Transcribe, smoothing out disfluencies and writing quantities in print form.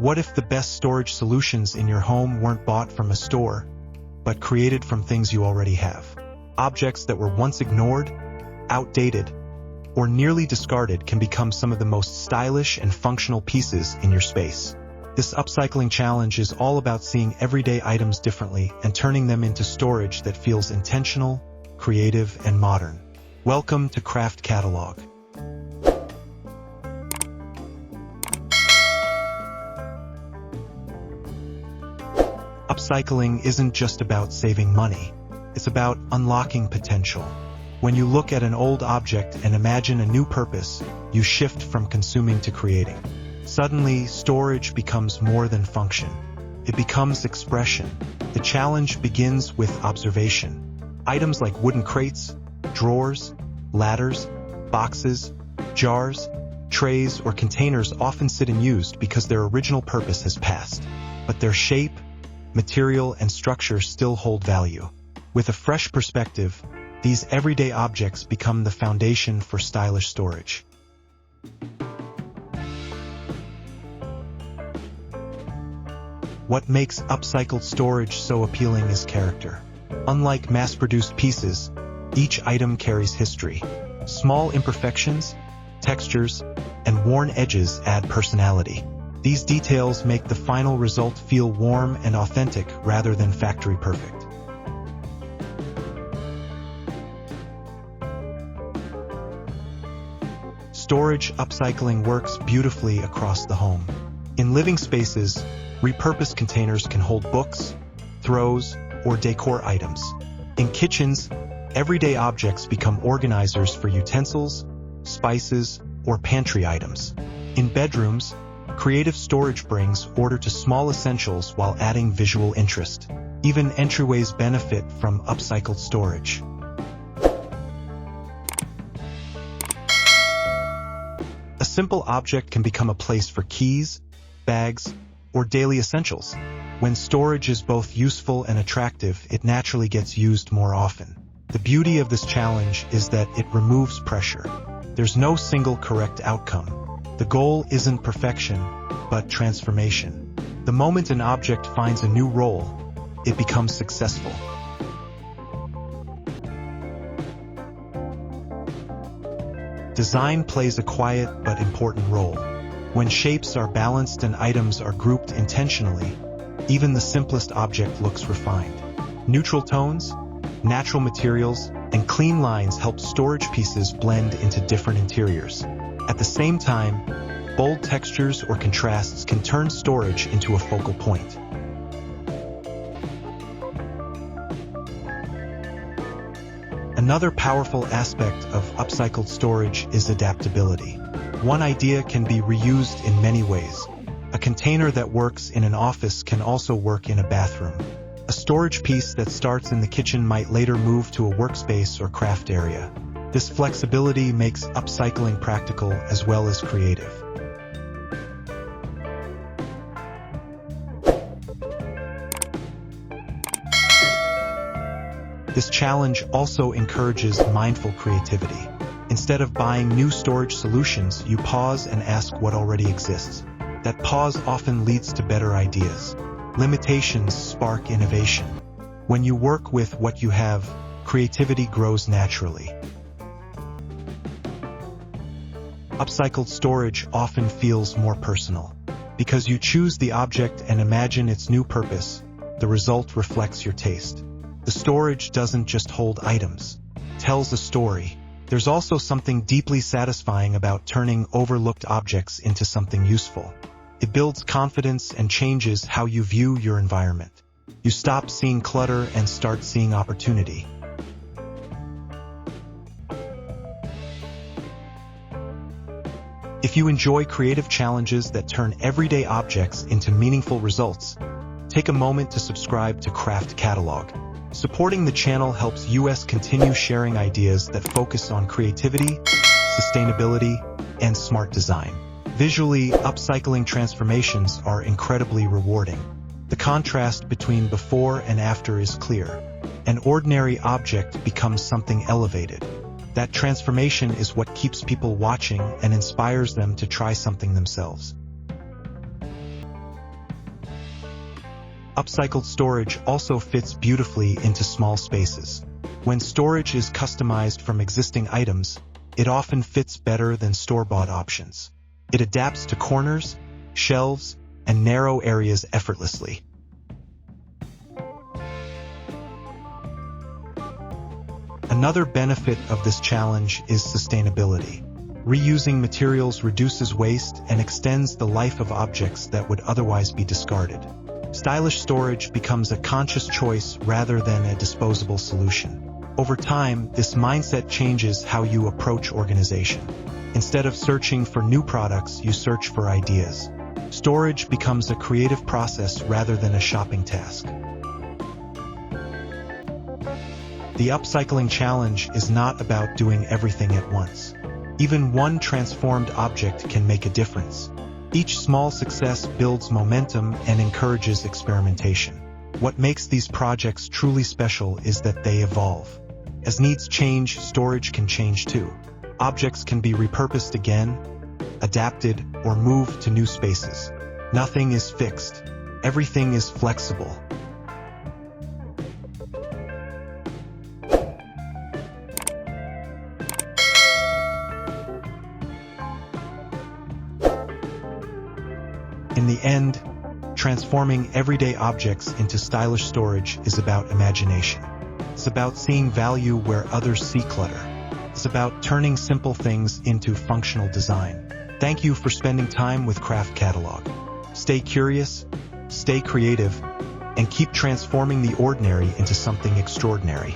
What if the best storage solutions in your home weren't bought from a store, but created from things you already have? Objects that were once ignored, outdated, or nearly discarded can become some of the most stylish and functional pieces in your space. This upcycling challenge is all about seeing everyday items differently and turning them into storage that feels intentional, creative, and modern. Welcome to Craft Catalog. Upcycling isn't just about saving money, it's about unlocking potential. When you look at an old object and imagine a new purpose, you shift from consuming to creating. Suddenly, storage becomes more than function. It becomes expression. The challenge begins with observation. Items like wooden crates, drawers, ladders, boxes, jars, trays, or containers often sit unused because their original purpose has passed. But their shape, material, and structure still hold value. With a fresh perspective, these everyday objects become the foundation for stylish storage. What makes upcycled storage so appealing is character. Unlike mass-produced pieces, each item carries history. Small imperfections, textures, and worn edges add personality. These details make the final result feel warm and authentic rather than factory perfect. Storage upcycling works beautifully across the home. In living spaces, repurposed containers can hold books, throws, or decor items. In kitchens, everyday objects become organizers for utensils, spices, or pantry items. In bedrooms, creative storage brings order to small essentials while adding visual interest. Even entryways benefit from upcycled storage. A simple object can become a place for keys, bags, or daily essentials. When storage is both useful and attractive, it naturally gets used more often. The beauty of this challenge is that it removes pressure. There's no single correct outcome. The goal isn't perfection, but transformation. The moment an object finds a new role, it becomes successful. Design plays a quiet but important role. When shapes are balanced and items are grouped intentionally, even the simplest object looks refined. Neutral tones, natural materials, and clean lines help storage pieces blend into different interiors. At the same time, bold textures or contrasts can turn storage into a focal point. Another powerful aspect of upcycled storage is adaptability. One idea can be reused in many ways. A container that works in an office can also work in a bathroom. A storage piece that starts in the kitchen might later move to a workspace or craft area. This flexibility makes upcycling practical as well as creative. This challenge also encourages mindful creativity. Instead of buying new storage solutions, you pause and ask what already exists. That pause often leads to better ideas. Limitations spark innovation. When you work with what you have, creativity grows naturally. Upcycled storage often feels more personal. Because you choose the object and imagine its new purpose, the result reflects your taste. The storage doesn't just hold items, it tells a story. There's also something deeply satisfying about turning overlooked objects into something useful. It builds confidence and changes how you view your environment. You stop seeing clutter and start seeing opportunity. If you enjoy creative challenges that turn everyday objects into meaningful results, take a moment to subscribe to Craft Catalog. Supporting the channel helps us continue sharing ideas that focus on creativity, sustainability, and smart design. Visually, upcycling transformations are incredibly rewarding. The contrast between before and after is clear. An ordinary object becomes something elevated. That transformation is what keeps people watching and inspires them to try something themselves. Upcycled storage also fits beautifully into small spaces. When storage is customized from existing items, it often fits better than store-bought options. It adapts to corners, shelves, and narrow areas effortlessly. Another benefit of this challenge is sustainability. Reusing materials reduces waste and extends the life of objects that would otherwise be discarded. Stylish storage becomes a conscious choice rather than a disposable solution. Over time, this mindset changes how you approach organization. Instead of searching for new products, you search for ideas. Storage becomes a creative process rather than a shopping task. The upcycling challenge is not about doing everything at once. Even one transformed object can make a difference. Each small success builds momentum and encourages experimentation. What makes these projects truly special is that they evolve. As needs change, storage can change too. Objects can be repurposed again, adapted, or moved to new spaces. Nothing is fixed. Everything is flexible. In the end, transforming everyday objects into stylish storage is about imagination. It's about seeing value where others see clutter. It's about turning simple things into functional design. Thank you for spending time with Craft Catalog. Stay curious, stay creative, and keep transforming the ordinary into something extraordinary.